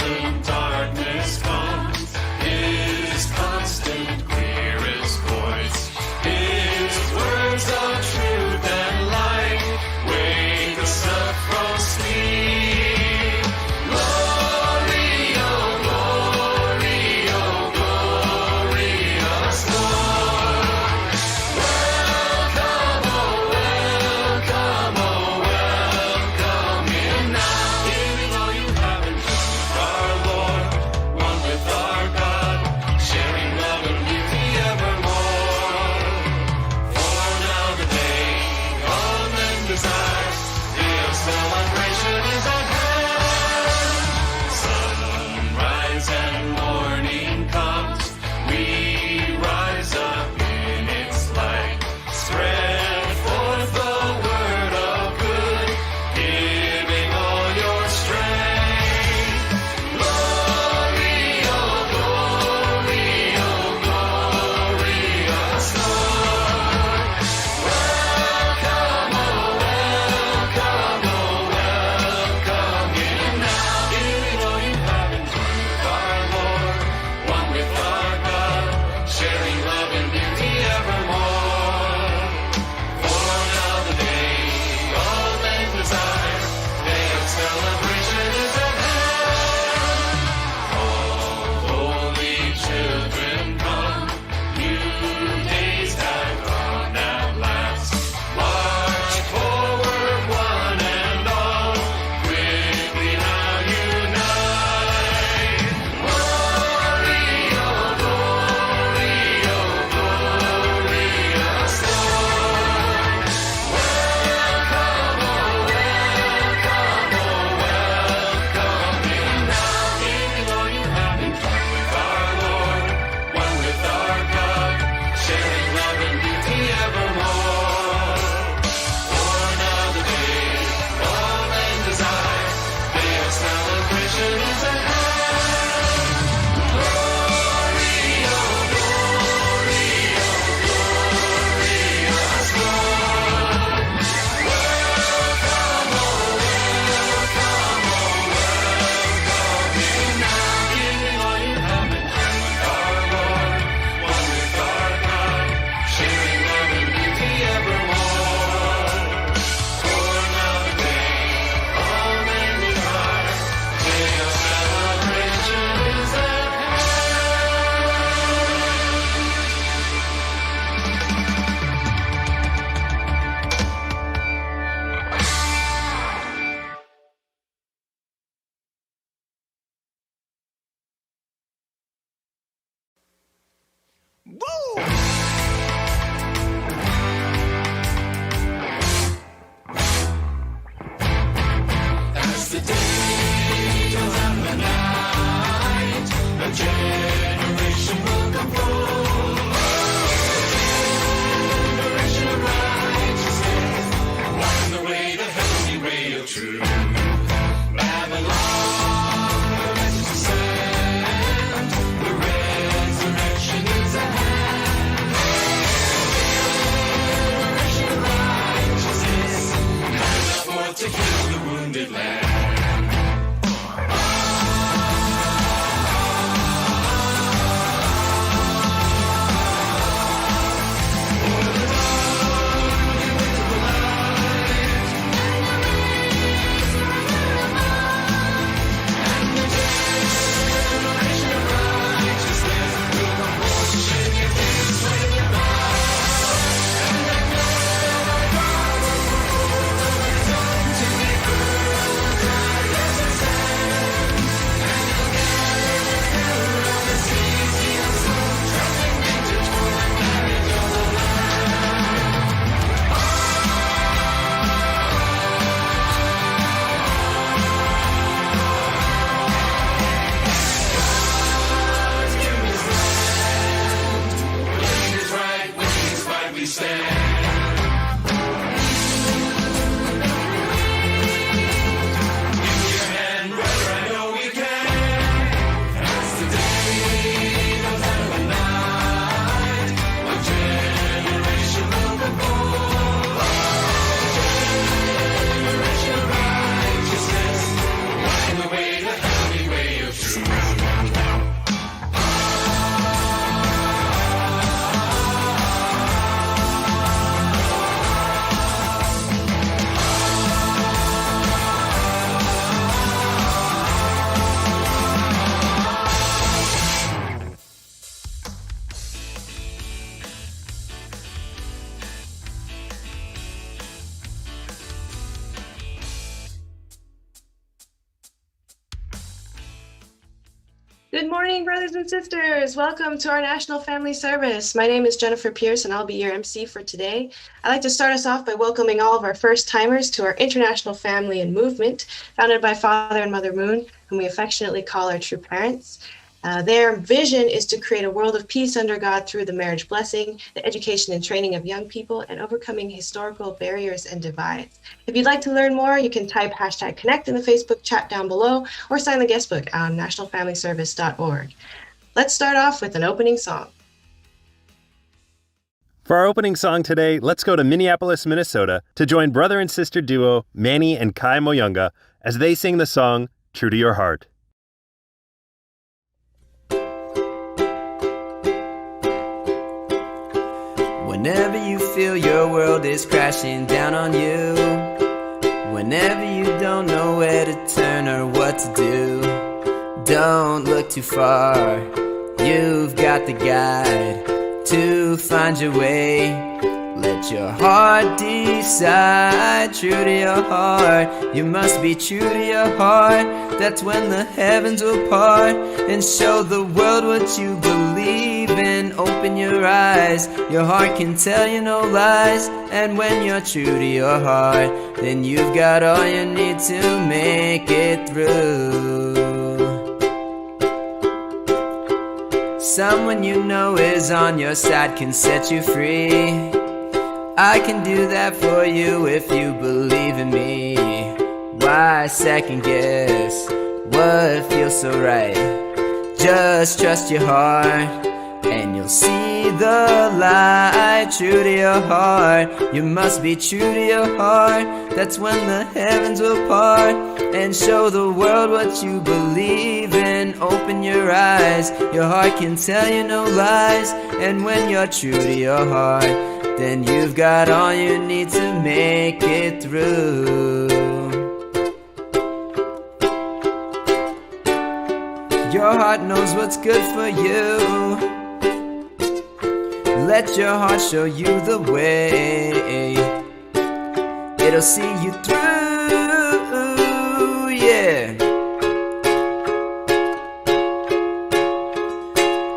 when darkness comes. His constant, clearest voice, His words of truth and light, wake us up from sleep. Glory, oh glory, oh glorious Lord. Welcome, oh welcome in now. Giving all you have and just our Lord. Good morning, brothers and sisters. Welcome to our National Family Service. My name is Jennifer Pierce, and I'll be your MC for today. I'd like to start us off by welcoming all of our first-timers to our International Family and Movement, founded by Father and Mother Moon, whom we affectionately call our true parents. Their vision is to create a world of peace under God through the marriage blessing, the education and training of young people, and overcoming historical barriers and divides. If you'd like to learn more, you can type #connect in the Facebook chat down below or sign the guest book on nationalfamilyservice.org. Let's start off with an opening song. For our opening song today, let's go to Minneapolis, Minnesota to join brother and sister duo Manny and Kai Moyunga as they sing the song True to Your Heart. Whenever you feel your world is crashing down on you, whenever you don't know where to turn or what to do, don't look too far, you've got the guide to find your way. Let your heart decide, true to your heart. You must be true to your heart. That's when the heavens will part and show the world what you believe in. Open your eyes, your heart can tell you no lies. And when you're true to your heart, then you've got all you need to make it through. Someone you know is on your side can set you free. I can do that for you if you believe in me. Why second guess what feels so right? Just trust your heart and you'll see the light. True to your heart, you must be true to your heart. That's when the heavens will part and show the world what you believe in. Open your eyes, your heart can tell you no lies. And when you're true to your heart, then you've got all you need to make it through. Your heart knows what's good for you. Let your heart show you the way. It'll see you through, yeah.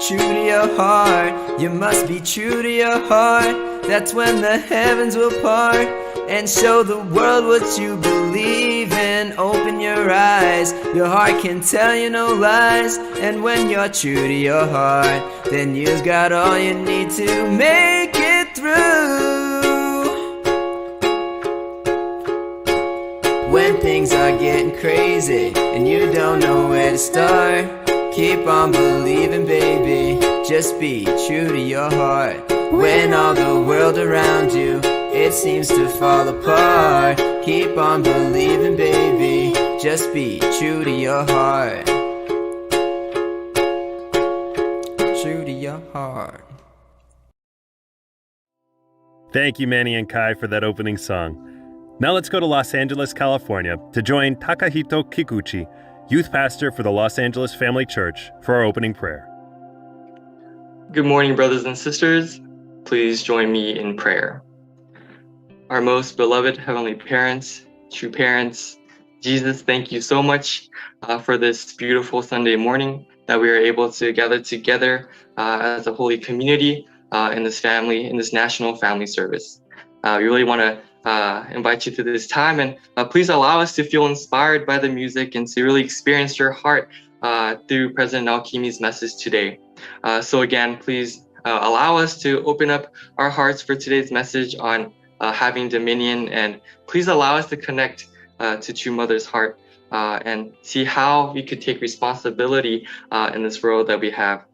True to your heart, you must be true to your heart. That's when the heavens will part and show the world what you believe in. Open your eyes, your heart can tell you no lies. And when you're true to your heart, then you've got all you need to make it through. When things are getting crazy and you don't know where to start, keep on believing, baby. Just be true to your heart. When all the world around you, it seems to fall apart, keep on believing, baby. Just be true to your heart. True to your heart. Thank you, Manny and Kai, for that opening song. Now let's go to Los Angeles, California to join Takahito Kikuchi, youth pastor for the Los Angeles Family Church, for our opening prayer. Good morning, brothers and sisters. Please join me in prayer. Our most beloved Heavenly Parents, true parents, Jesus, thank you so much for this beautiful Sunday morning that we are able to gather together as a holy community in this family, in this National Family Service. We really want to invite you to this time, and please allow us to feel inspired by the music and to really experience your heart through President Alkimi's message today. So again, please allow us to open up our hearts for today's message on having dominion, and please allow us to connect to True Mother's heart and see how we could take responsibility in this world that we have.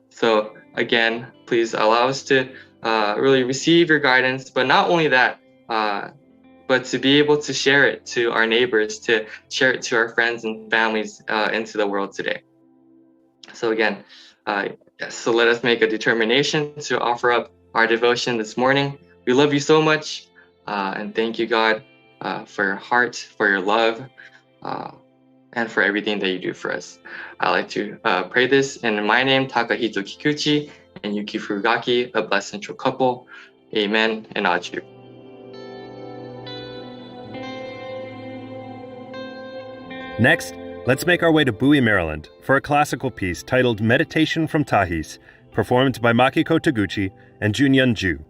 So again, please allow us to really receive your guidance, but not only that, but to be able to share it to our neighbors, to share it to our friends and families into the world today. So again, so let us make a determination to offer up our devotion this morning. We love you so much, and thank you, God, for your heart, for your love, and for everything that you do for us. I'd like to pray this in my name, Takahito Kikuchi and Yuki Furugaki, a blessed central couple. Amen and Aju. Next, Let's make our way to Bowie, Maryland for a classical piece titled Meditation from Tahis, performed by Makiko Taguchi and Junyun Ju.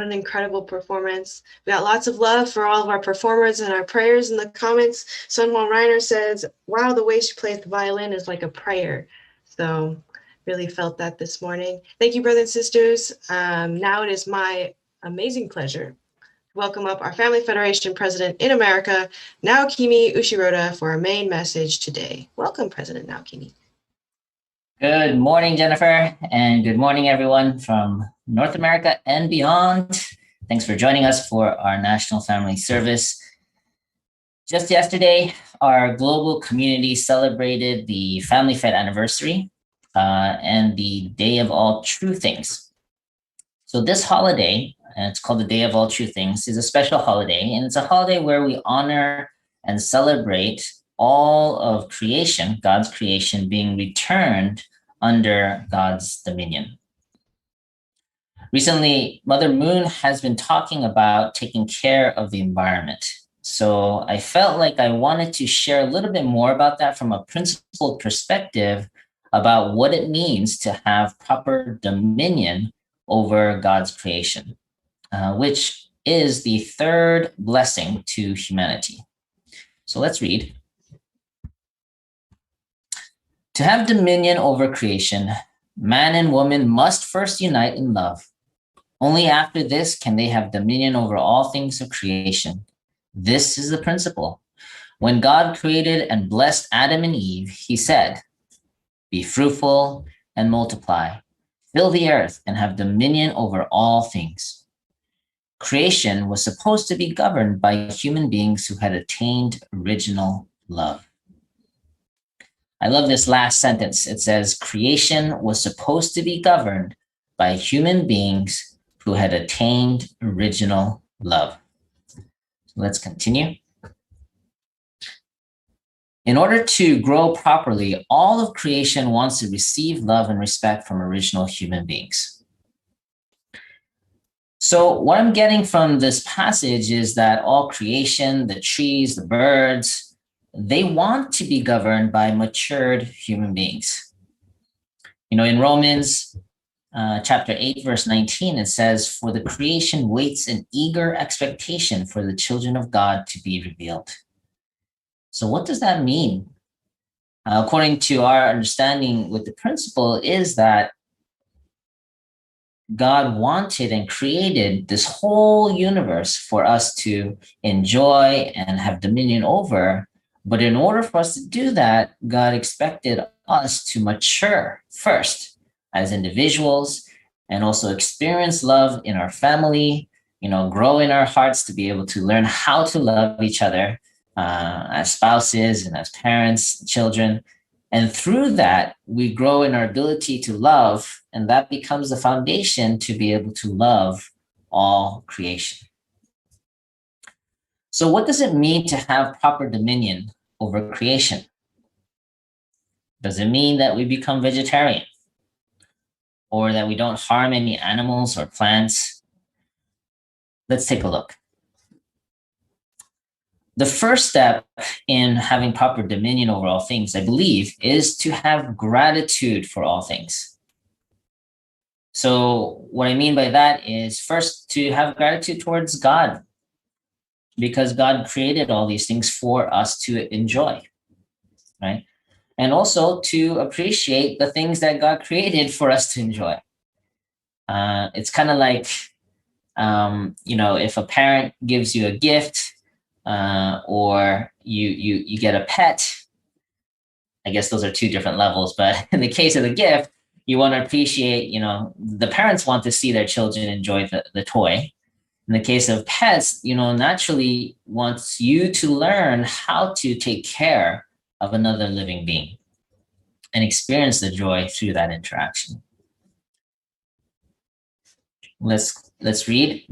What an incredible performance. We got lots of love for all of our performers and our prayers in the comments. Sun Juan Reiner says, wow, the way she plays the violin is like a prayer. So really felt that this morning. Thank you, brothers and sisters. Now it is my amazing pleasure to welcome up our Family Federation President in America, Naokimi Ushiroda, for our main message today. Welcome, President Naokimi. Good morning, Jennifer, and good morning, everyone from North America and beyond. Thanks for joining us for our National Family Service. Just yesterday, our global community celebrated the Family Fed anniversary and the Day of All True Things. So this holiday, and it's called the Day of All True Things, is a special holiday, and it's a holiday where we honor and celebrate all of creation, God's creation, being returned under God's dominion. Recently, Mother Moon has been talking about taking care of the environment. So I felt like I wanted to share a little bit more about that from a principled perspective about what it means to have proper dominion over God's creation, which is the third blessing to humanity. So let's read. To have dominion over creation, man and woman must first unite in love. Only after this can they have dominion over all things of creation. This is the principle. When God created and blessed Adam and Eve, he said, "Be fruitful and multiply, fill the earth and have dominion over all things." Creation was supposed to be governed by human beings who had attained original love. I love this last sentence. It says, creation was supposed to be governed by human beings who had attained original love. So let's continue. In order to grow properly, all of creation wants to receive love and respect from original human beings. So what I'm getting from this passage is that all creation, the trees, the birds, they want to be governed by matured human beings. You know, in Romans chapter 8, verse 19, it says, "For the creation waits in eager expectation for the children of God to be revealed." So what does that mean? According to our understanding with the principle is that God wanted and created this whole universe for us to enjoy and have dominion over. But in order for us to do that, God expected us to mature first as individuals and also experience love in our family, grow in our hearts to be able to learn how to love each other as spouses and as parents, children. And through that, we grow in our ability to love, and that becomes the foundation to be able to love all creation. So what does it mean to have proper dominion over creation? Does it mean that we become vegetarian or that we don't harm any animals or plants? Let's take a look. The first step in having proper dominion over all things, I believe, is to have gratitude for all things. So what I mean by that is first to have gratitude towards God, because God created all these things for us to enjoy, right? And also to appreciate the things that God created for us to enjoy. It's kind of like, if a parent gives you a gift or you get a pet, I guess those are two different levels, but in the case of the gift, you want to appreciate, the parents want to see their children enjoy the toy. In the case of pets, naturally wants you to learn how to take care of another living being and experience the joy through that interaction. Let's read.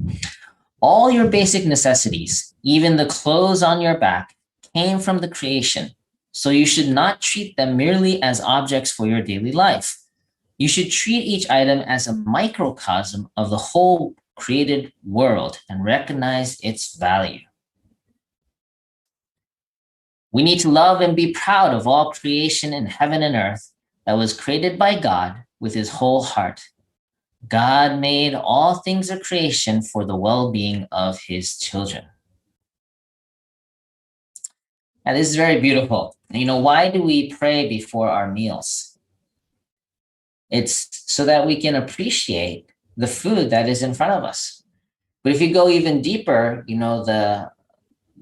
All your basic necessities, even the clothes on your back, came from the creation, so you should not treat them merely as objects for your daily life. You should treat each item as a microcosm of the whole created world and recognize its value. We need to love and be proud of all creation in heaven and earth that was created by God with his whole heart. God made all things of creation for the well-being of his children. And this is very beautiful. Why do we pray before our meals? It's so that we can appreciate the food that is in front of us. But if you go even deeper, the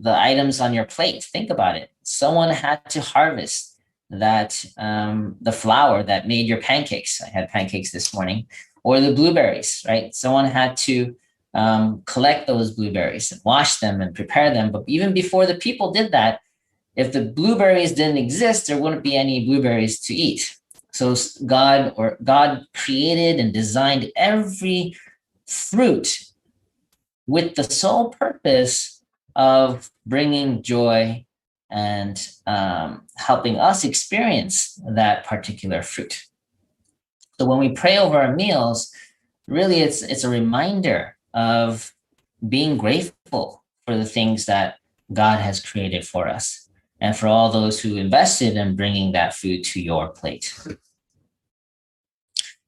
items on your plate, think about it. Someone had to harvest that the flour that made your pancakes. I had pancakes this morning, or the blueberries, right? Someone had to collect those blueberries and wash them and prepare them. But even before the people did that, if the blueberries didn't exist, there wouldn't be any blueberries to eat. So God created and designed every fruit with the sole purpose of bringing joy and helping us experience that particular fruit. So when we pray over our meals, really it's a reminder of being grateful for the things that God has created for us, and for all those who invested in bringing that food to your plate.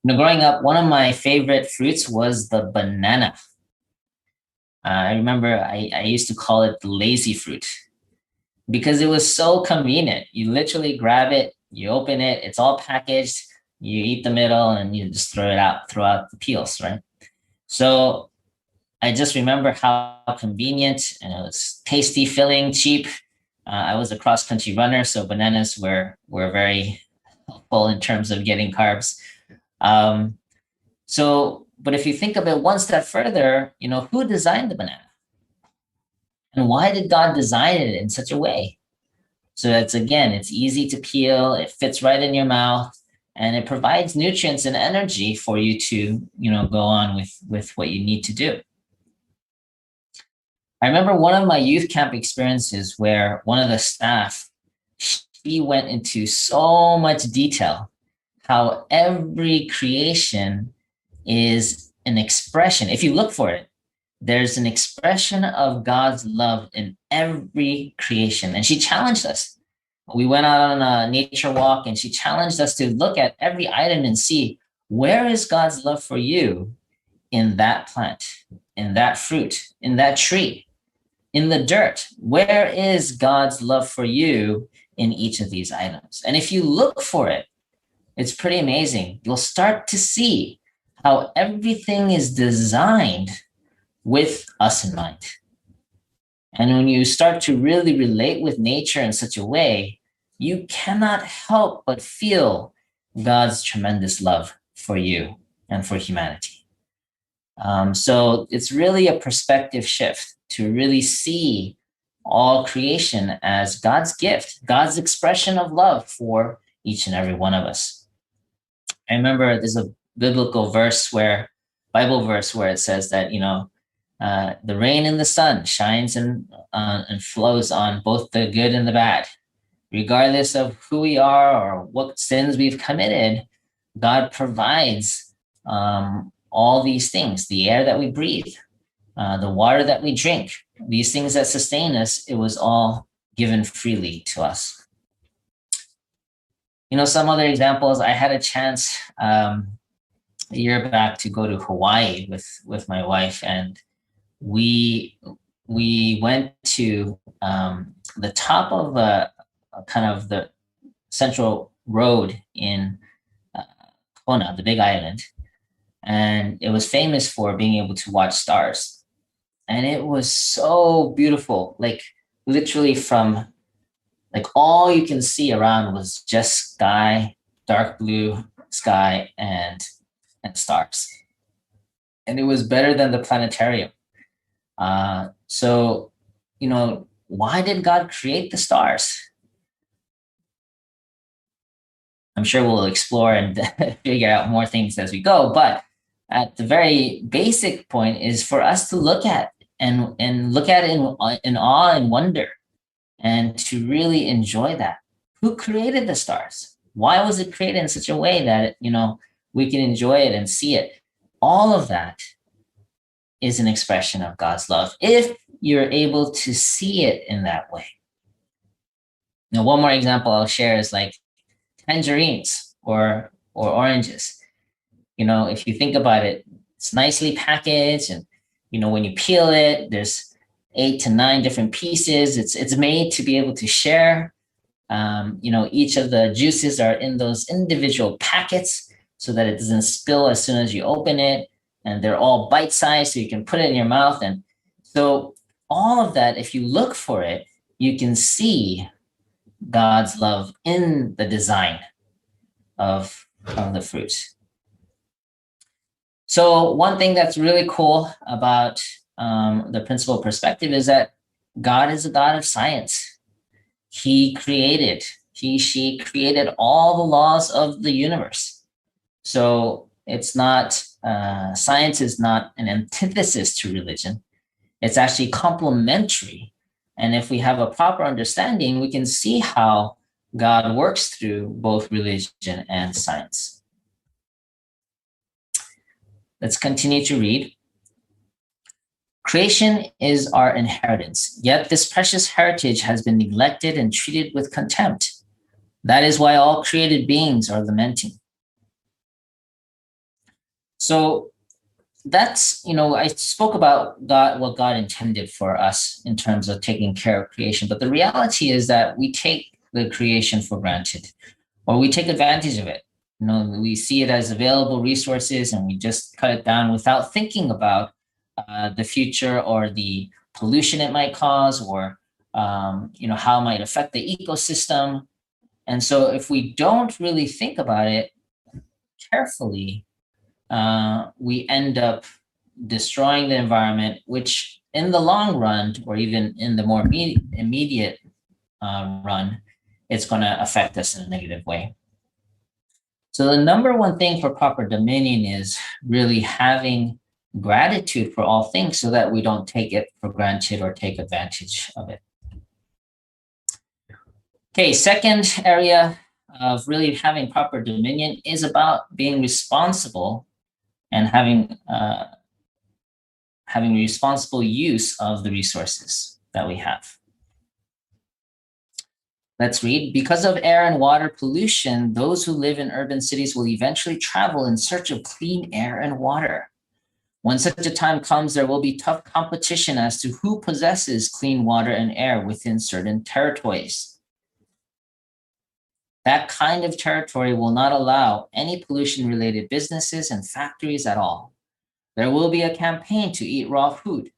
Growing up, one of my favorite fruits was the banana. I remember I used to call it the lazy fruit because it was so convenient. You literally grab it, you open it, it's all packaged, you eat the middle, and you just throw out the peels, right? So I just remember how convenient, and it was tasty, filling, cheap. I was a cross-country runner, so bananas were very helpful in terms of getting carbs. But if you think of it one step further, who designed the banana? And why did God design it in such a way? So it's easy to peel, it fits right in your mouth, and it provides nutrients and energy for you to, go on with what you need to do. I remember one of my youth camp experiences where one of the staff, she went into so much detail how every creation is an expression. If you look for it, there's an expression of God's love in every creation. And she challenged us. We went out on a nature walk, and she challenged us to look at every item and see, where is God's love for you in that plant, in that fruit, in that tree, in the dirt? Where is God's love for you in each of these items? And if you look for it, it's pretty amazing. You'll start to see how everything is designed with us in mind. And when you start to really relate with nature in such a way, you cannot help but feel God's tremendous love for you and for humanity. So it's really a perspective shift to really see all creation as God's gift, God's expression of love for each and every one of us. I remember there's a biblical Bible verse where it says that, the rain and the sun shines and flows on both the good and the bad. Regardless of who we are or what sins we've committed, God provides all these things, the air that we breathe, the water that we drink, these things that sustain us. It was all given freely to us. Some other examples, I had a chance a year back to go to Hawaii with my wife, and we went to the top of kind of the central road in Kona, the Big Island, and it was famous for being able to watch stars. And it was so beautiful, like literally from all you can see around was just sky, dark blue sky, and stars. And it was better than the planetarium. So, why did God create the stars? I'm sure we'll explore and figure out more things as we go. But at the very basic point is for us to look at and look at it in awe and wonder, and to really enjoy that. Who created the stars? Why was it created in such a way that, we can enjoy it and see it? All of that is an expression of God's love, if you're able to see it in that way. Now, one more example I'll share is like tangerines or oranges. if you think about it, it's nicely packaged, and when you peel it, there's 8 to 9 different pieces. It's made to be able to share. Each of the juices are in those individual packets so that it doesn't spill as soon as you open it, and they're all bite-sized so you can put it in your mouth. And so all of that, if you look for it, you can see God's love in the design of the fruit. So one thing that's really cool about the principal perspective is that God is a God of science. She created all the laws of the universe. So it's not, science is not an antithesis to religion. It's actually complementary. And if we have a proper understanding, we can see how God works through both religion and science. Let's continue to read. Creation is our inheritance, yet this precious heritage has been neglected and treated with contempt. That is why all created beings are lamenting. So that's, I spoke about God, what God intended for us in terms of taking care of creation. But the reality is that we take the creation for granted, or we take advantage of it. We see it as available resources and we just cut it down without thinking about the future or the pollution it might cause, or how it might affect the ecosystem. And so if we don't really think about it carefully, we end up destroying the environment, which in the long run, or even in the more immediate run, it's going to affect us in a negative way. So the number one thing for proper dominion is really having gratitude for all things so that we don't take it for granted or take advantage of it. Okay, second area of really having proper dominion is about being responsible and having responsible use of the resources that we have. Let's read. Because of air and water pollution, those who live in urban cities will eventually travel in search of clean air and water. When such a time comes, there will be tough competition as to who possesses clean water and air within certain territories. That kind of territory will not allow any pollution-related businesses and factories at all. There will be a campaign to eat raw food.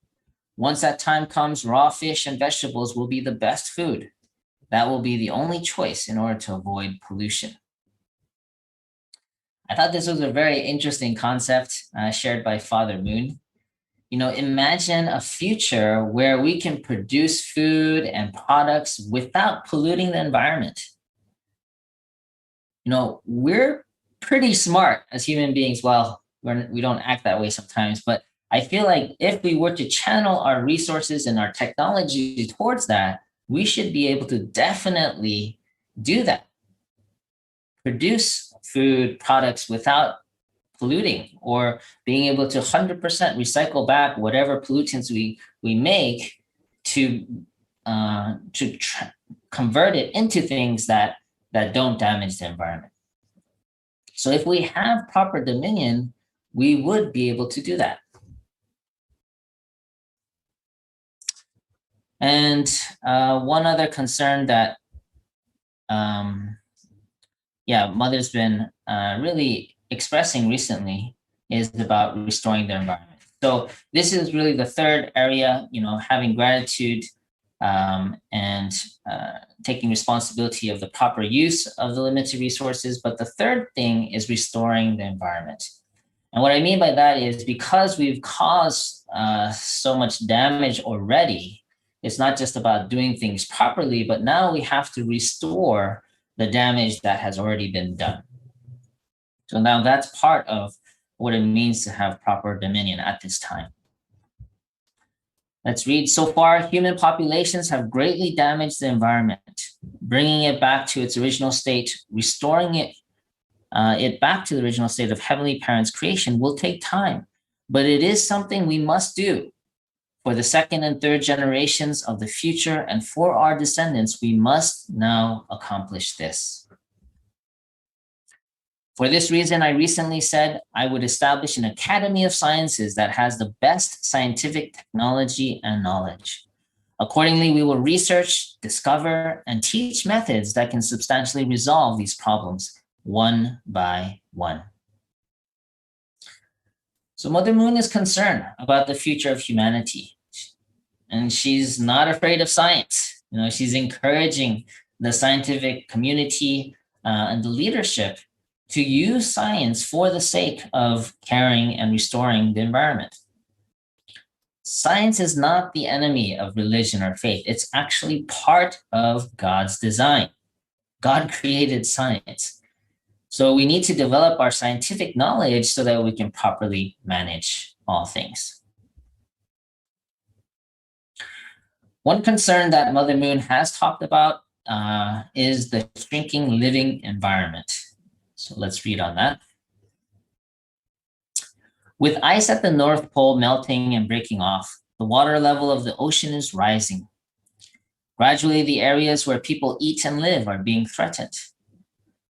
Once that time comes, raw fish and vegetables will be the best food. That will be the only choice in order to avoid pollution. I thought this was a very interesting concept shared by Father Moon. Imagine a future where we can produce food and products without polluting the environment. We're pretty smart as human beings. Well, we don't act that way sometimes, but I feel like if we were to channel our resources and our technology towards that, we should be able to definitely do that. Produce food products without polluting, or being able to 100% recycle back whatever pollutants we make to convert it into things that don't damage the environment. So if we have proper dominion, we would be able to do that. And one other concern that, Mother's been really expressing recently is about restoring their environment. So this is really the third area, having gratitude and taking responsibility of the proper use of the limited resources. But the third thing is restoring the environment. And what I mean by that is because we've caused so much damage already, it's not just about doing things properly, but now we have to restore the damage that has already been done. So now that's part of what it means to have proper dominion at this time. Let's read. So far, human populations have greatly damaged the environment. Bringing it back to its original state, restoring it back to the original state of Heavenly Parents' creation will take time, but it is something we must do. For the second and third generations of the future and for our descendants, we must now accomplish this. For this reason, I recently said I would establish an Academy of Sciences that has the best scientific technology and knowledge. Accordingly, we will research, discover, and teach methods that can substantially resolve these problems one by one. So Mother Moon is concerned about the future of humanity, and she's not afraid of science. She's encouraging the scientific community and the leadership to use science for the sake of caring and restoring the environment. Science is not the enemy of religion or faith. It's actually part of God's design. God created science. So we need to develop our scientific knowledge so that we can properly manage all things. One concern that Mother Moon has talked about is the shrinking living environment. So let's read on that. With ice at the North Pole melting and breaking off, the water level of the ocean is rising. Gradually, the areas where people eat and live are being threatened.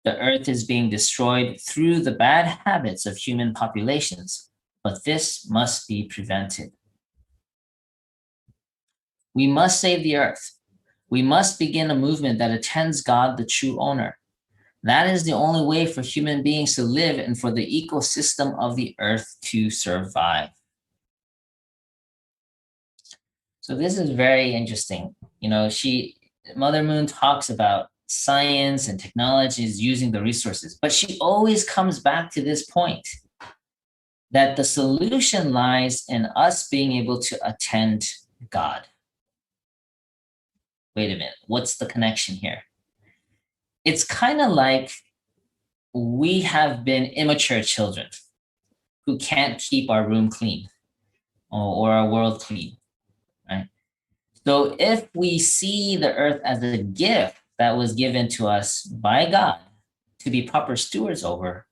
The earth is being destroyed through the bad habits of human populations, but this must be prevented. We must save the earth. We must begin a movement that attends God, the true owner. That is the only way for human beings to live and for the ecosystem of the earth to survive. So this is very interesting. Mother Moon talks about science and technologies using the resources, but she always comes back to this point that the solution lies in us being able to attend God. Wait a minute, what's the connection here? It's kind of like we have been immature children who can't keep our room clean or our world clean, right? So if we see the earth as a gift that was given to us by God to be proper stewards over,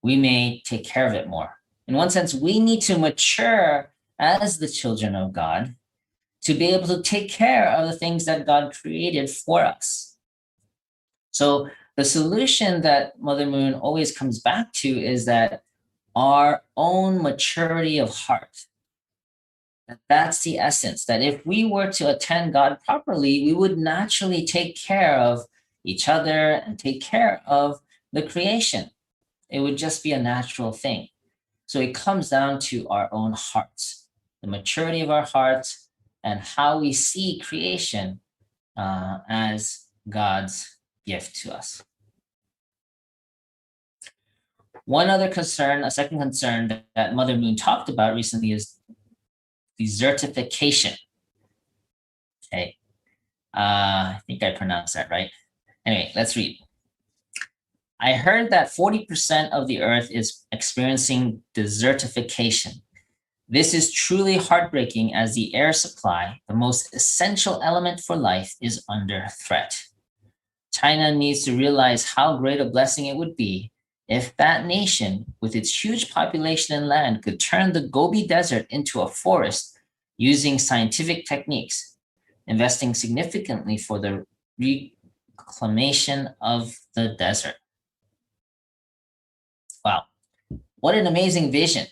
we may take care of it more. In one sense, we need to mature as the children of God to be able to take care of the things that God created for us. So the solution that Mother Moon always comes back to is that our own maturity of heart. That's the essence, that if we were to attend God properly, we would naturally take care of each other and take care of the creation. It would just be a natural thing. So it comes down to our own hearts, the maturity of our hearts, and how we see creation as God's gift to us. One other concern, a second concern that Mother Moon talked about recently is desertification. Okay, I think I pronounced that right. Anyway, let's read. I heard that 40% of the earth is experiencing desertification. This is truly heartbreaking as the air supply, the most essential element for life, is under threat. China needs to realize how great a blessing it would be if that nation, with its huge population and land, could turn the Gobi Desert into a forest using scientific techniques, investing significantly for the reclamation of the desert. Wow, what an amazing vision.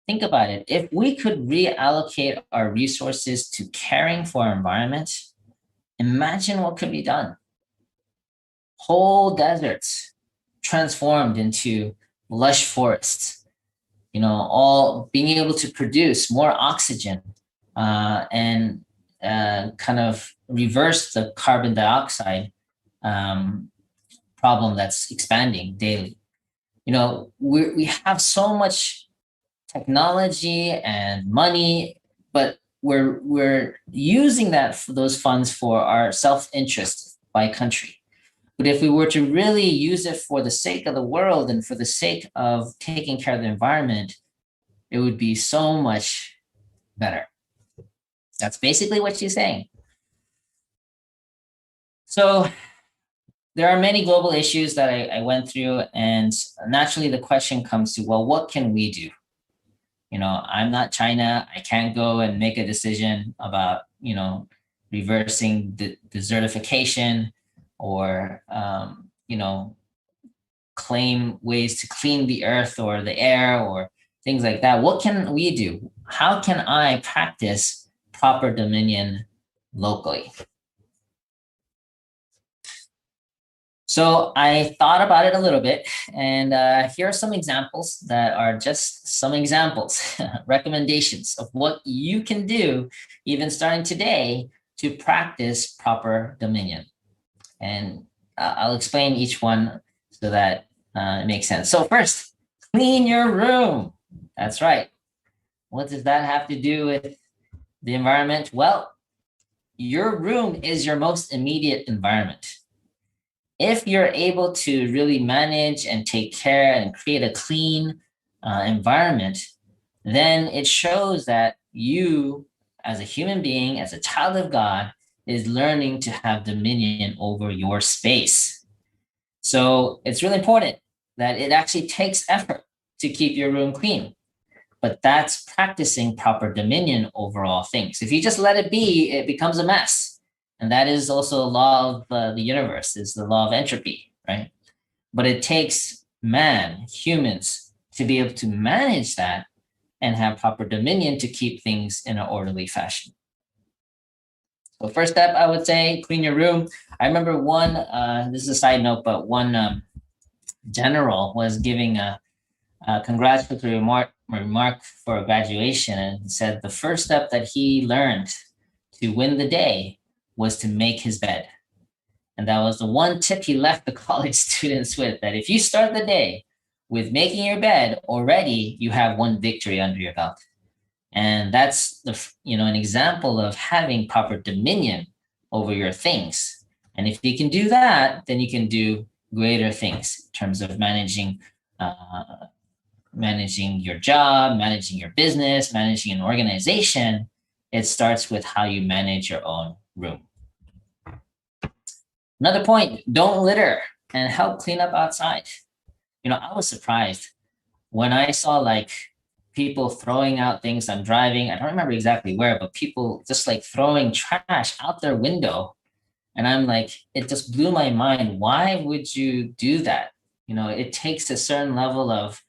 Think about it. If we could reallocate our resources to caring for our environment, imagine what could be done. Whole deserts transformed into lush forests, all being able to produce more oxygen and kind of reverse the carbon dioxide problem that's expanding daily. We have so much technology and money, but we're using those funds for our self-interest by country. But if we were to really use it for the sake of the world and for the sake of taking care of the environment, it would be so much better. That's basically what she's saying. So there are many global issues that I went through, and naturally the question comes to, well, what can we do? I'm not China. I can't go and make a decision about, reversing the desertification or, claim ways to clean the earth or the air or things like that. What can we do? How can I practice proper dominion locally? So I thought about it a little bit, and here are some examples that are just some examples, recommendations of what you can do, even starting today, to practice proper dominion. And I'll explain each one so that it makes sense. So first, clean your room. That's right. What does that have to do with the environment? Well, your room is your most immediate environment. If you're able to really manage and take care and create a clean environment, then it shows that you, as a human being, as a child of God, is learning to have dominion over your space. So it's really important that it actually takes effort to keep your room clean. But that's practicing proper dominion over all things. If you just let it be, it becomes a mess. And that is also a law of the universe, is the law of entropy, right? But it takes man, humans, to be able to manage that and have proper dominion to keep things in an orderly fashion. So first step, I would say, clean your room. I remember one, this is a side note, but one general was giving a congratulatory remark for graduation, and said the first step that he learned to win the day was to make his bed. And that was the one tip he left the college students with, that if you start the day with making your bed, already you have one victory under your belt. And that's an example of having proper dominion over your things. And if you can do that, then you can do greater things in terms of managing your job, managing your business, managing an organization. It starts with how you manage your own room. Another point, don't litter, and help clean up outside. I was surprised when I saw people throwing out things. I'm driving, I don't remember exactly where, but people just throwing trash out their window. And I'm it just blew my mind. Why would you do that? It takes a certain level of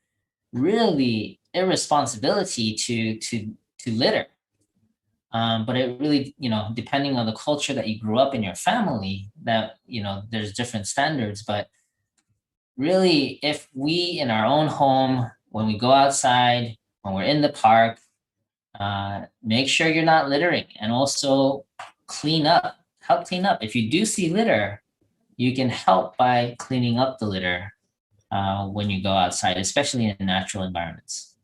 really irresponsibility to litter. But it really, depending on the culture that you grew up in your family, that, there's different standards. But really, if we in our own home, when we go outside, when we're in the park, make sure you're not littering, and also help clean up. If you do see litter, you can help by cleaning up the litter when you go outside, especially in natural environments.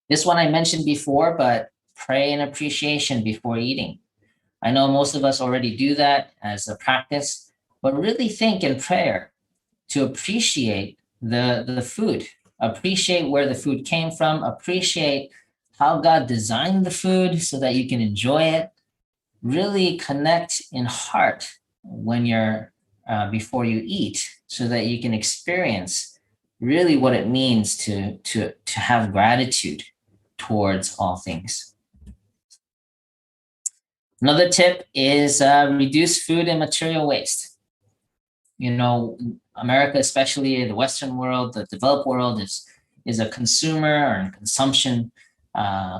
This one I mentioned before, but pray in appreciation before eating. I know most of us already do that as a practice, but really think in prayer to appreciate the food, appreciate where the food came from, appreciate how God designed the food so that you can enjoy it. Really connect in heart when you're before you eat, so that you can experience really what it means to have gratitude towards all things. Another tip is reduce food and material waste. America, especially the Western world, the developed world, is a consumer and consumption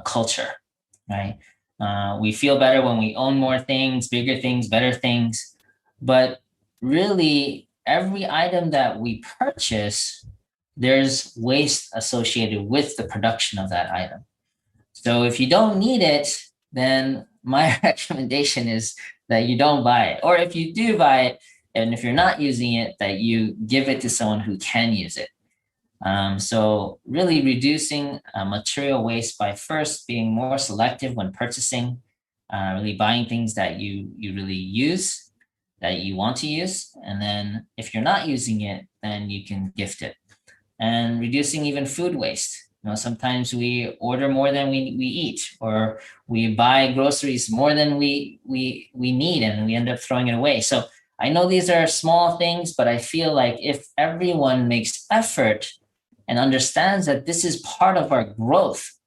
culture, right? We feel better when we own more things, bigger things, better things. But really, every item that we purchase, there's waste associated with the production of that item. So if you don't need it, then my recommendation is that you don't buy it. Or if you do buy it, and if you're not using it, that you give it to someone who can use it. So really reducing material waste by first being more selective when purchasing, really buying things that you really use, that you want to use. And then if you're not using it, then you can gift it. And reducing even food waste. Sometimes we order more than we eat, or we buy groceries more than we need, and we end up throwing it away. So I know these are small things, but I feel like if everyone makes effort and understands that this is part of our growth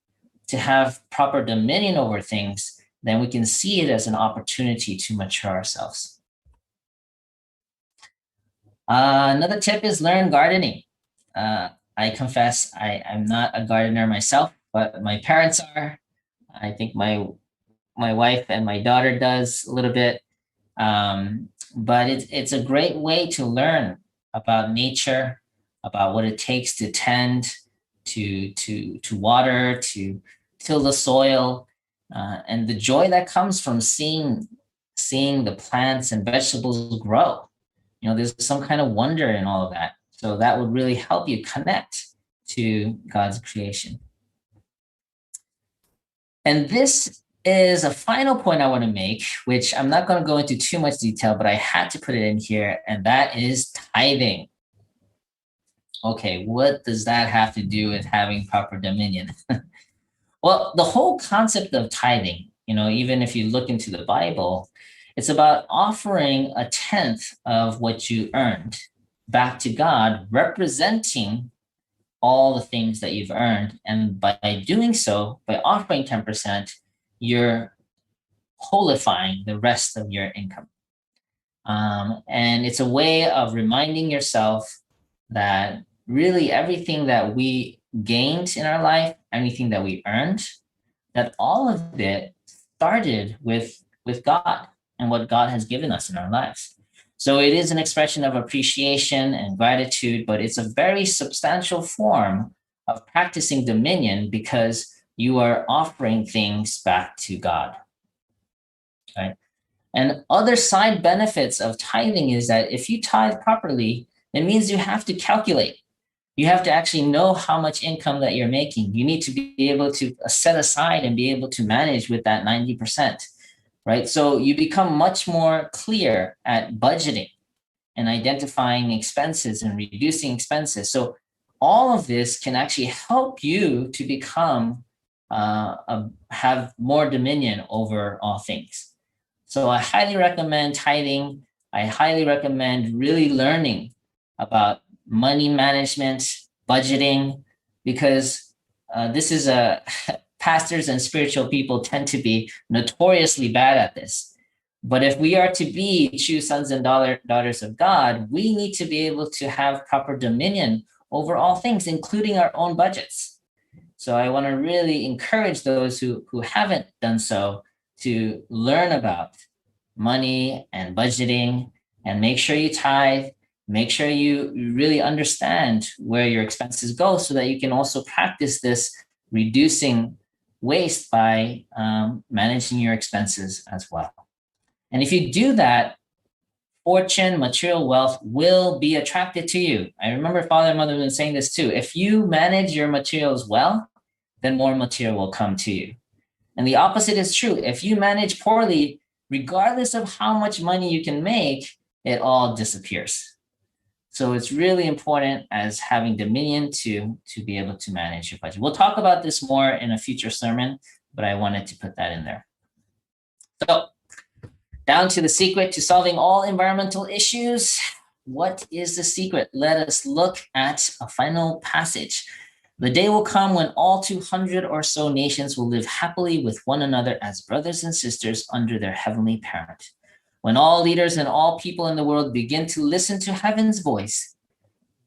to have proper dominion over things, then we can see it as an opportunity to mature ourselves. Another tip is learn gardening. I confess I'm not a gardener myself, but my parents are. I think my wife and my daughter does a little bit. But it's a great way to learn about nature, about what it takes to tend, to water, to till the soil, and the joy that comes from seeing the plants and vegetables grow. You know, there's some kind of wonder in all of that. So that would really help you connect to God's creation. And this is a final point I want to make, which I'm not going to go into too much detail, but I had to put it in here, and that is tithing. Okay, what does that have to do with having proper dominion? Well, the whole concept of tithing, you know, even if you look into the Bible, it's about offering a tenth of what you earned back to God, representing all the things that you've earned. And by doing so, by offering 10%, you're holifying the rest of your income. And it's a way of reminding yourself that really everything that we gained in our life, anything that we earned, that all of it started with God and what God has given us in our lives. So it is an expression of appreciation and gratitude, but it's a very substantial form of practicing dominion because you are offering things back to God. Right? And other side benefits of tithing is that if you tithe properly, it means you have to calculate. You have to actually know how much income that you're making. You need to be able to set aside and be able to manage with that 90%, right? So you become much more clear at budgeting and identifying expenses and reducing expenses. So all of this can actually help you to become, have more dominion over all things. So I highly recommend tithing. I highly recommend really learning about money management, budgeting, because this is pastors and spiritual people tend to be notoriously bad at this. But if we are to be true sons and daughters of God, we need to be able to have proper dominion over all things, including our own budgets. So I want to really encourage those who haven't done so to learn about money and budgeting, and make sure you tithe. Make sure you really understand where your expenses go so that you can also practice this reducing waste by managing your expenses as well. And if you do that, fortune, material wealth will be attracted to you. I remember Father and Mother have been saying this too. If you manage your materials well, then more material will come to you. And the opposite is true. If you manage poorly, regardless of how much money you can make, it all disappears. So it's really important as having dominion to be able to manage your budget. We'll talk about this more in a future sermon, but I wanted to put that in there. So down to the secret to solving all environmental issues. What is the secret? Let us look at a final passage. The day will come when all 200 or so nations will live happily with one another as brothers and sisters under their heavenly parent. When all leaders and all people in the world begin to listen to heaven's voice,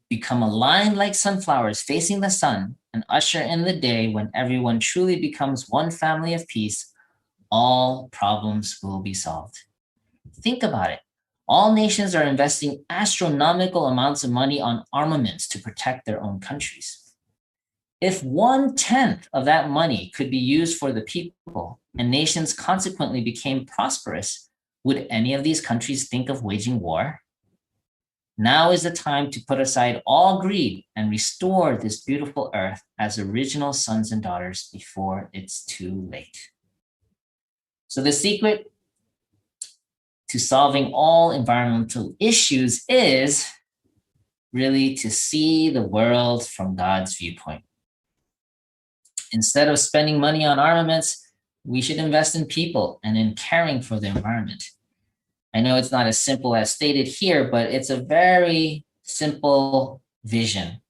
become aligned like sunflowers facing the sun, and usher in the day when everyone truly becomes one family of peace, all problems will be solved. Think about it. All nations are investing astronomical amounts of money on armaments to protect their own countries. If 1/10 of that money could be used for the people and nations consequently became prosperous, would any of these countries think of waging war? Now is the time to put aside all greed and restore this beautiful earth as original sons and daughters before it's too late. So the secret to solving all environmental issues is really to see the world from God's viewpoint. Instead of spending money on armaments, we should invest in people and in caring for the environment. I know it's not as simple as stated here, but it's a very simple vision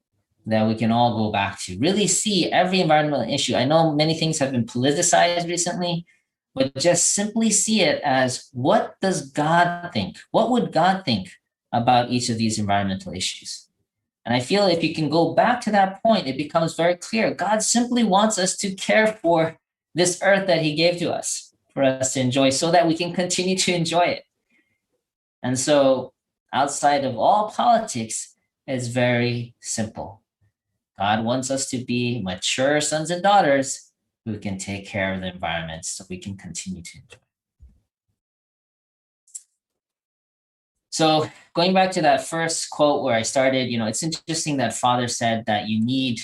that we can all go back to. Really see every environmental issue. I know many things have been politicized recently, but just simply see it as, what does God think? What would God think about each of these environmental issues. And I feel if you can go back to that point, it becomes very clear. God simply wants us to care for this earth that he gave to us for us to enjoy so that we can continue to enjoy it. And so outside of all politics, it's very simple. God wants us to be mature sons and daughters who can take care of the environment so we can continue to enjoy. So going back to that first quote where I started, it's interesting that Father said that you need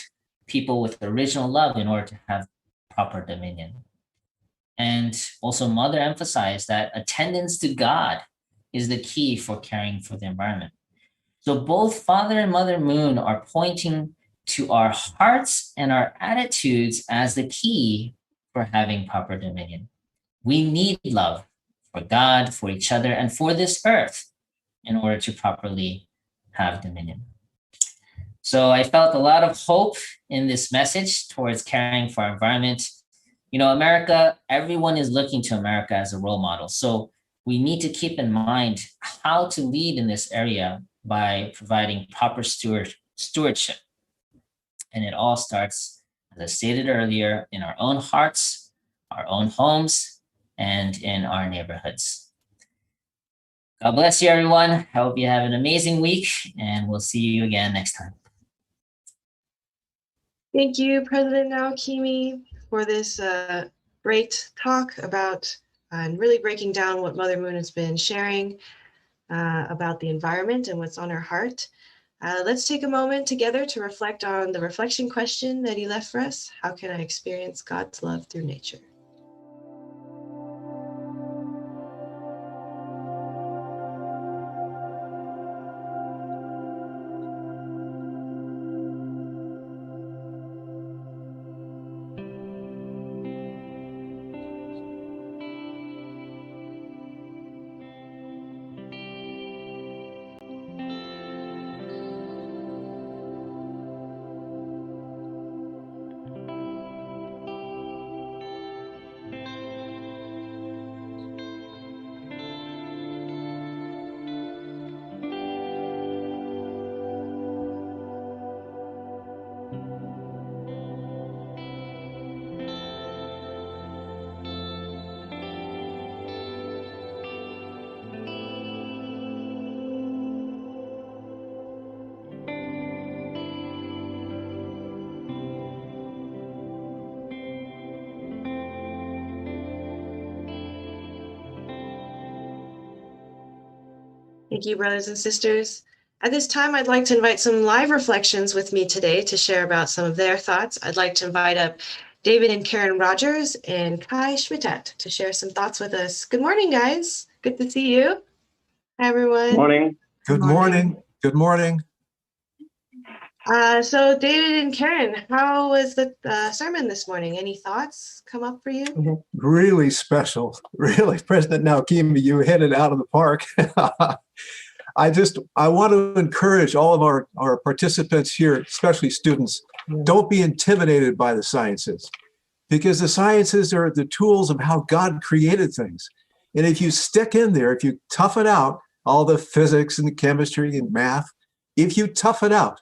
people with original love in order to have proper dominion. And also Mother emphasized that attendance to God is the key for caring for the environment. So both Father and Mother Moon are pointing to our hearts and our attitudes as the key for having proper dominion. We need love for God, for each other, and for this earth in order to properly have dominion. So I felt a lot of hope in this message towards caring for our environment. America, everyone is looking to America as a role model. So we need to keep in mind how to lead in this area by providing proper stewardship. And it all starts, as I stated earlier, in our own hearts, our own homes, and in our neighborhoods. God bless you, everyone. I hope you have an amazing week, and we'll see you again next time. Thank you, President Naokimi, for this great talk about and really breaking down what Mother Moon has been sharing about the environment and what's on her heart. Let's take a moment together to reflect on the reflection question that he left for us. How can I experience God's love through nature? Thank you, brothers and sisters. At this time, I'd like to invite some live reflections with me today to share about some of their thoughts. I'd like to invite up David and Karen Rogers and Kai Schmittat to share some thoughts with us. Good morning, guys. Good to see you. Hi, everyone. Morning. Good morning. Good morning. So David and Karen, how was the sermon this morning? Any thoughts come up for you? Really special. Really, President Naokimi, you hit it out of the park. I want to encourage all of our participants here, especially students, don't be intimidated by the sciences, because the sciences are the tools of how God created things. And if you stick in there, if you tough it out, all the physics and the chemistry and math, if you tough it out,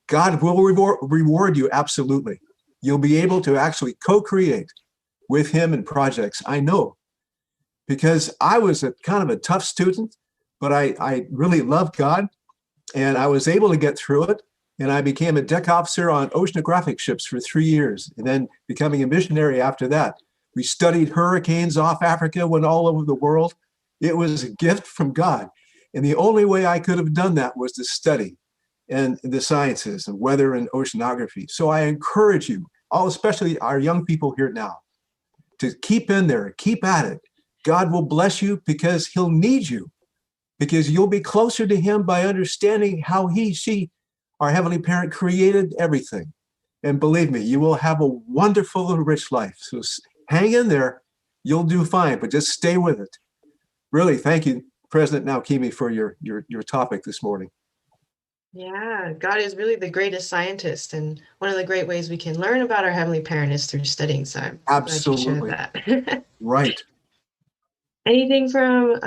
God will reward you absolutely. You'll be able to actually co-create with him in projects. I know, because I was a kind of a tough student, but I really loved God, and I was able to get through it. And I became a deck officer on oceanographic ships for 3 years, and then becoming a missionary after that. We studied hurricanes off Africa, went all over the world. It was a gift from God. And the only way I could have done that was to study and the sciences and weather and oceanography. So I encourage you, all, especially our young people here now, to keep in there, keep at it. God will bless you because he'll need you, because you'll be closer to him by understanding how she, our Heavenly Parent, created everything. And believe me, you will have a wonderful and rich life. So hang in there, you'll do fine, but just stay with it. Really, thank you, President Naokimi, for your topic this morning. Yeah, God is really the greatest scientist, and one of the great ways we can learn about our Heavenly Parent is through studying. So I'm Absolutely. glad you shared that. Right. Anything from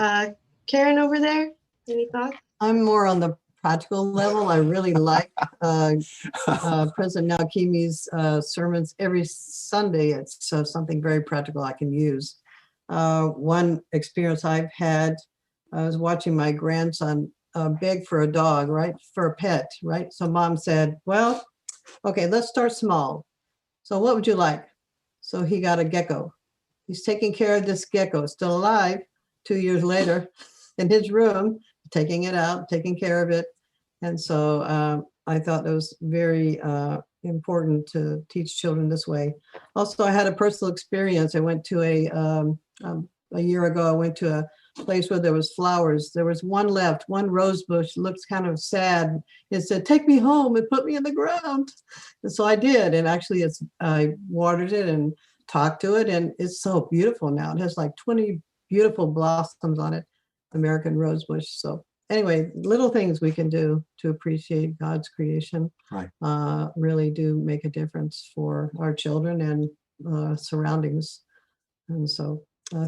Karen over there? Any thoughts? I'm more on the practical level. I really like President Naokimi's sermons every Sunday. It's something very practical I can use. One experience I've had, I was watching my grandson beg for a dog, right? For a pet, right? So mom said, well, okay, let's start small. So what would you like? So he got a gecko. He's taking care of this gecko, still alive 2 years later in his room, taking it out, taking care of it. And so I thought it was very important to teach children this way. Also, I had a personal experience. I went to a year ago, I went to a place where there was flowers. There was one left, one rose bush, looks kind of sad. It said, take me home and put me in the ground. And so I did. And actually I watered it and talked to it. And it's so beautiful now. It has like 20 beautiful blossoms on it, American rose bush. So anyway, little things we can do to appreciate God's creation really do make a difference for our children and surroundings. And so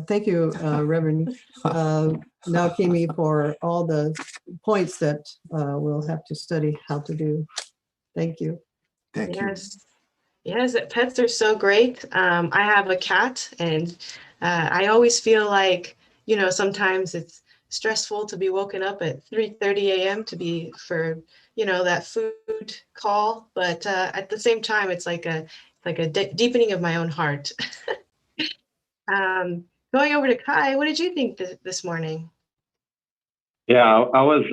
thank you, Reverend Naokimi, for all the points that we'll have to study how to do. Thank you. Thank you. Yes, pets are so great. I have a cat, and I always feel like, sometimes it's stressful to be woken up at 3:30 a.m. to be for, that food call. But at the same time, it's like a deepening of my own heart. Going over to Kai, what did you think this morning? Yeah, I was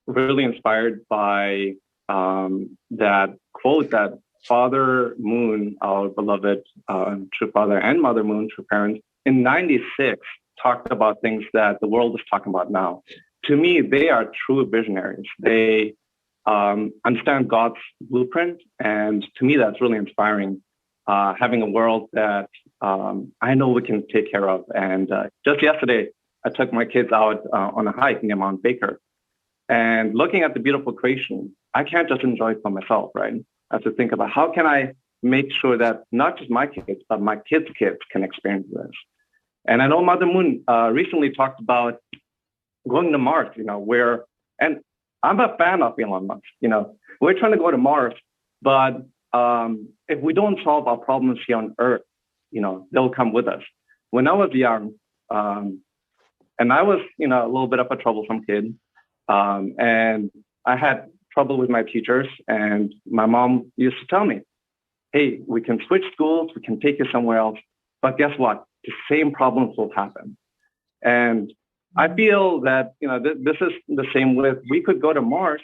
really inspired by that quote that Father Moon, our beloved true father, and Mother Moon, true parents, in '96 talked about things that the world is talking about now. To me, they are true visionaries. They understand God's blueprint, and to me, that's really inspiring. Having a world that I know we can take care of. And just yesterday, I took my kids out on a hike near Mount Baker. And looking at the beautiful creation, I can't just enjoy it for myself, right? I have to think about how can I make sure that not just my kids, but my kids' kids can experience this. And I know Mother Moon recently talked about going to Mars, and I'm a fan of Elon Musk, we're trying to go to Mars, but if we don't solve our problems here on Earth, they'll come with us. When I was young, and I was, a little bit of a troublesome kid, and I had trouble with my teachers, and my mom used to tell me, hey, we can switch schools, we can take you somewhere else, but guess what? The same problems will happen. And I feel that, this is the same with, we could go to Mars,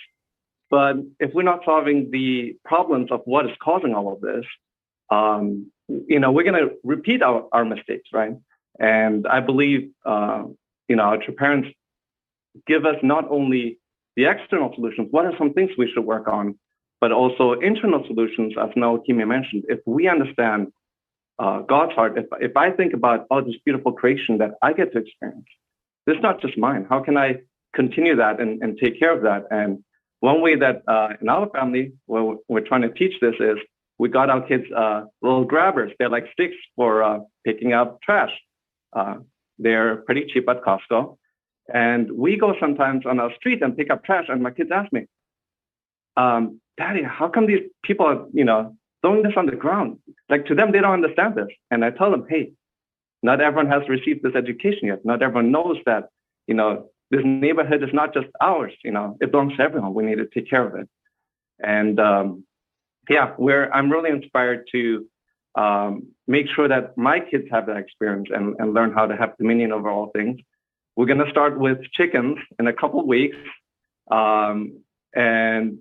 but if we're not solving the problems of what is causing all of this, we're going to repeat our mistakes, right? And I believe, our true parents give us not only the external solutions, what are some things we should work on, but also internal solutions, as Naokimi mentioned. If we understand God's heart, if I think about this beautiful creation that I get to experience, this is not just mine. How can I continue that and take care of that? And one way that in our family, where we're trying to teach this is we got our kids little grabbers. They're like sticks for picking up trash. They're pretty cheap at Costco. And we go sometimes on our street and pick up trash. And my kids ask me, Daddy, how come these people are, throwing this on the ground? Like, to them, they don't understand this. And I tell them, hey, not everyone has received this education yet. Not everyone knows that, this neighborhood is not just ours, it belongs to everyone. We need to take care of it. And I'm really inspired to make sure that my kids have that experience and learn how to have dominion over all things. We're going to start with chickens in a couple of weeks. And,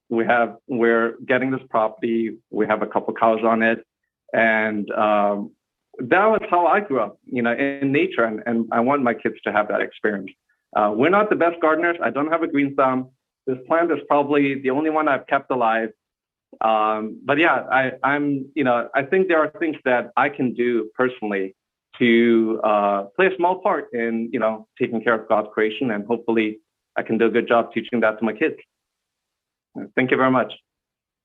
we're getting this property. We have a couple cows on it. And that was how I grew up, in nature. And I want my kids to have that experience. We're not the best gardeners. I don't have a green thumb. This plant is probably the only one I've kept alive. But yeah, I think there are things that I can do personally to play a small part in, taking care of God's creation. And hopefully I can do a good job teaching that to my kids. Thank you very much.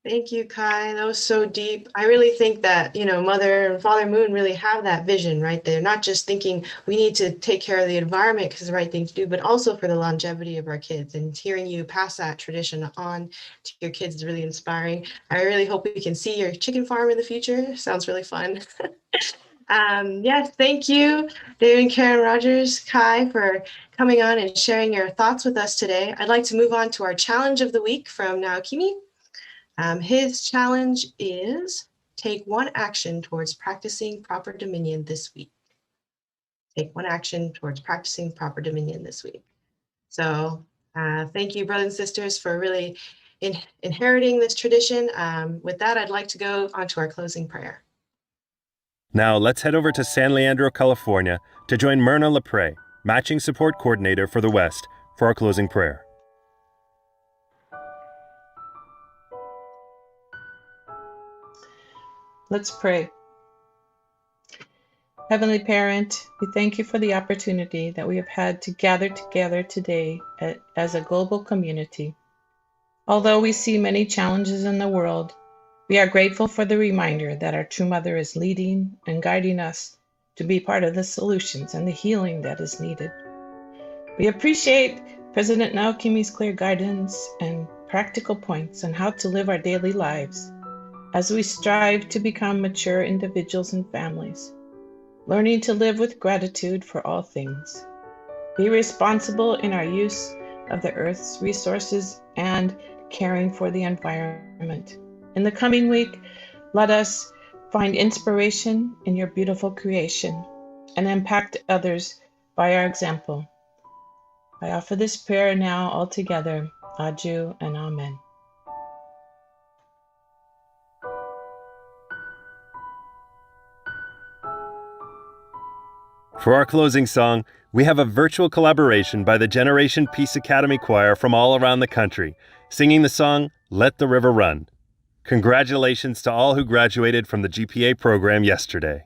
Thank you, Kai. That was so deep. I really think that, Mother and Father Moon really have that vision, right? They're not just thinking we need to take care of the environment because it's the right thing to do, but also for the longevity of our kids. And hearing you pass that tradition on to your kids is really inspiring. I really hope we can see your chicken farm in the future. Sounds really fun. Yes, thank you, David and Karen Rogers, Kai, for coming on and sharing your thoughts with us today. I'd like to move on to our challenge of the week from Naokimi. His challenge is take one action towards practicing proper dominion this week. Take one action towards practicing proper dominion this week. So thank you, brothers and sisters, for really inheriting this tradition. With that, I'd like to go on to our closing prayer. Now let's head over to San Leandro, California to join Myrna Lepre, Matching Support Coordinator for the West, for our closing prayer. Let's pray. Heavenly Parent, we thank you for the opportunity that we have had to gather together today as a global community. Although we see many challenges in the world, we are grateful for the reminder that our true mother is leading and guiding us to be part of the solutions and the healing that is needed. We appreciate President Naokimi's clear guidance and practical points on how to live our daily lives as we strive to become mature individuals and families, learning to live with gratitude for all things, be responsible in our use of the earth's resources, and caring for the environment. In the coming week, let us find inspiration in your beautiful creation and impact others by our example. I offer this prayer now all together. Aju and Amen. For our closing song, we have a virtual collaboration by the Generation Peace Academy Choir from all around the country, singing the song, Let the River Run. Congratulations to all who graduated from the GPA program yesterday.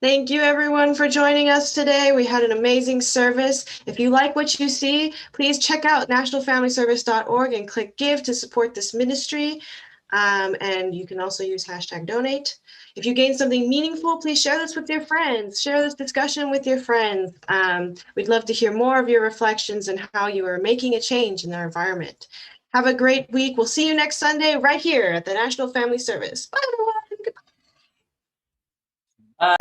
Thank you, everyone, for joining us today. We had an amazing service. If you like what you see, please check out nationalfamilyservice.org and click Give to support this ministry. And you can also use #donate. If you gain something meaningful, please share this with your friends. Share this discussion with your friends. We'd love to hear more of your reflections and how you are making a change in our environment. Have a great week. We'll see you next Sunday right here at the National Family Service. Bye, everyone. Our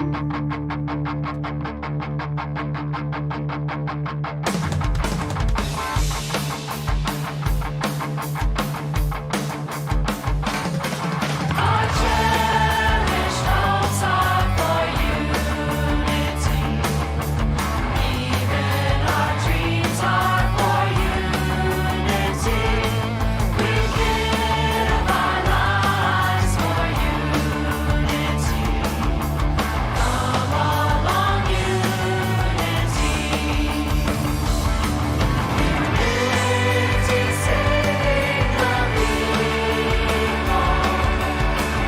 cherished hopes are for unity. Even our dreams are for unity. We give our lives for unity. Come along, unity. Unity saving the people.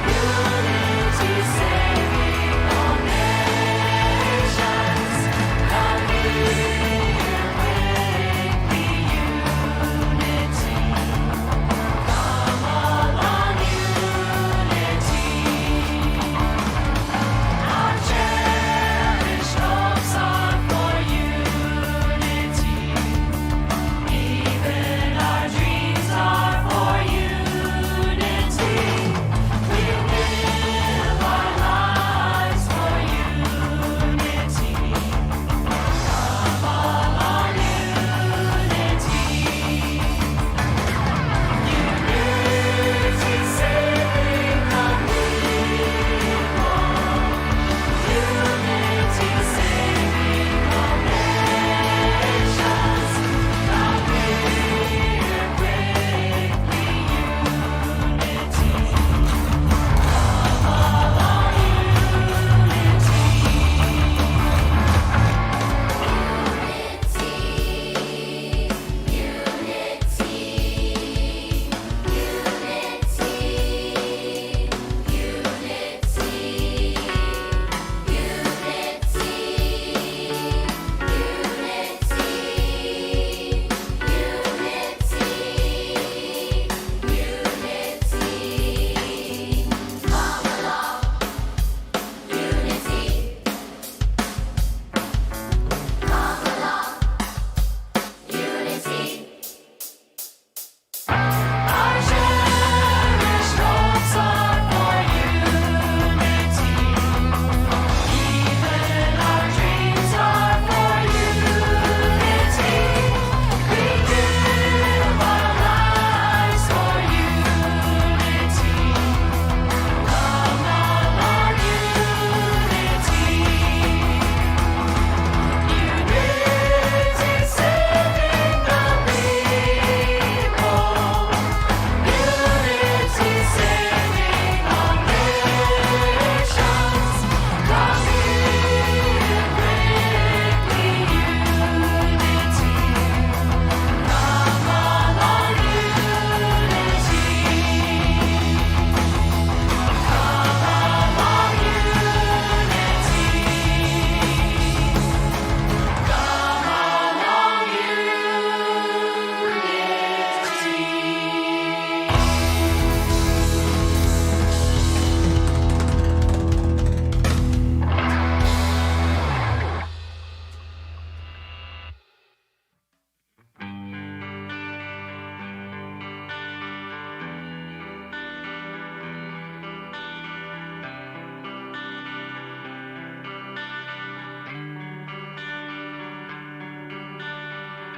Unity saving all nations. Come here with me, unity. Come along, unity. Our cherished hopes are for unity. Even our dreams are for unity. We live our lives for unity. Come along, unity. Unity saving the people. Unity saving all nations. Come here with me, unity. Come along, our cherished hopes are for unity. Even our dreams are for unity. We give our lives for unity. Come along, unity. Unity saving the people. Unity saving all nations. Come here with me, unity. Come along, unity. Come along, unity. Come along, unity.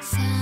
Sound